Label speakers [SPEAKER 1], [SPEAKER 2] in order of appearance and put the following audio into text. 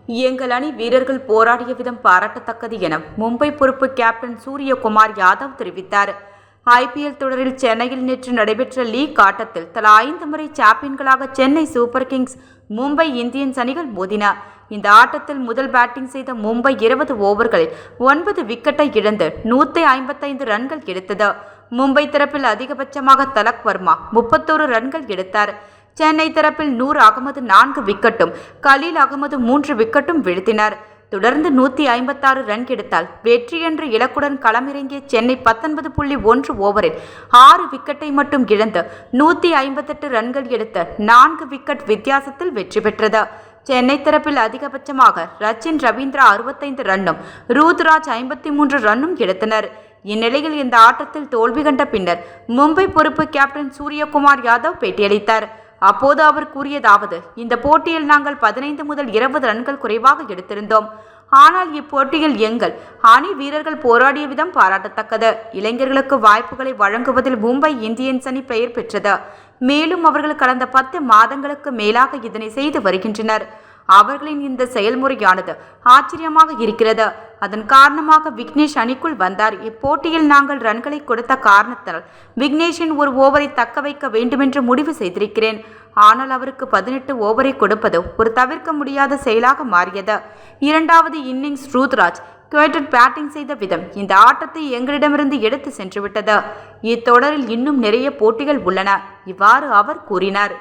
[SPEAKER 1] எங்கள் அணி வீரர்கள் போராடிய விதம் பாராட்டத்தக்கது என மும்பை பொறுப்பு கேப்டன் சூரியகுமார் யாதவ் தெரிவித்தார். ஐபிஎல் தொடரில் சென்னையில் நேற்று நடைபெற்ற லீக் ஆட்டத்தில் தலா 5 முறை சாம்பியன்களாக Chennai super kings, Mumbai Indians அணிகள் மோதின. இந்த ஆட்டத்தில் முதல் பேட்டிங் செய்த மும்பை 20 ஓவர்களில் 9 விக்கெட்டை இழந்து 155 ரன்கள் எடுத்தது. மும்பை தரப்பில் அதிகபட்சமாக தலக் வர்மா 31 ரன்கள் எடுத்தார். சென்னை தரப்பில் நூர் அகமது 4 விக்கெட்டும், கலீல் அகமது 3 விக்கெட்டும் வீழ்த்தினர். தொடர்ந்து 156 ரன் எடுத்தால் வெற்றி என்ற இலக்குடன் களமிறங்கிய சென்னை 19.1 ஓவரில் 6 விக்கெட்டை மட்டும் இழந்து 158 ரன்கள் எடுத்த 4 விக்கெட் வித்தியாசத்தில் வெற்றி பெற்றது. சென்னை தரப்பில் அதிகபட்சமாக ரச்சின் ரவீந்திரா 65 ரன்னும், ரூத்ராஜ் 53 ரன்னும் எடுத்தனர். இந்நிலையில் இந்த ஆட்டத்தில் தோல்வி கண்ட பின்னர் மும்பை பொறுப்பு கேப்டன் சூரியகுமார் யாதவ் பேட்டியளித்தார். அப்போது அவர் கூறியதாவது: இந்த போட்டியில் நாங்கள் 15 முதல் 20 ரன்கள் குறைவாக எடுத்திருந்தோம். ஆனால் இப்போட்டியில் எங்கள் அணி வீரர்கள் போராடிய விதம் பாராட்டத்தக்கது. இளைஞர்களுக்கு வாய்ப்புகளை வழங்குவதில் மும்பை இந்தியன்ஸ் அணி பெயர் பெற்றது. மேலும் அவர்கள் கடந்த 10 மாதங்களுக்கு மேலாக இதனை செய்து வருகின்றனர். அவர்களின் இந்த செயல்முறையானது ஆச்சரியமாக இருக்கிறது. அதன் காரணமாக விக்னேஷ் அணிக்குள் வந்தார். இப்போட்டியில் நாங்கள் ரன்களை கொடுத்த காரணத்தால் விக்னேஷின் ஒரு ஓவரை தக்க வைக்க வேண்டுமென்று முடிவு செய்திருக்கிறேன். ஆனால் அவருக்கு 18 ஓவரை கொடுப்பது ஒரு தவிர்க்க முடியாத செயலாக மாறியது. இரண்டாவது இன்னிங்ஸ் ரூத்ராஜ் குவைட்டட் பேட்டிங் செய்த விதம் இந்த ஆட்டத்தை எங்களிடமிருந்து எடுத்து சென்றுவிட்டது. இத்தொடரில் இன்னும் நிறைய போட்டிகள் உள்ளன. இவ்வாறு அவர் கூறினார்.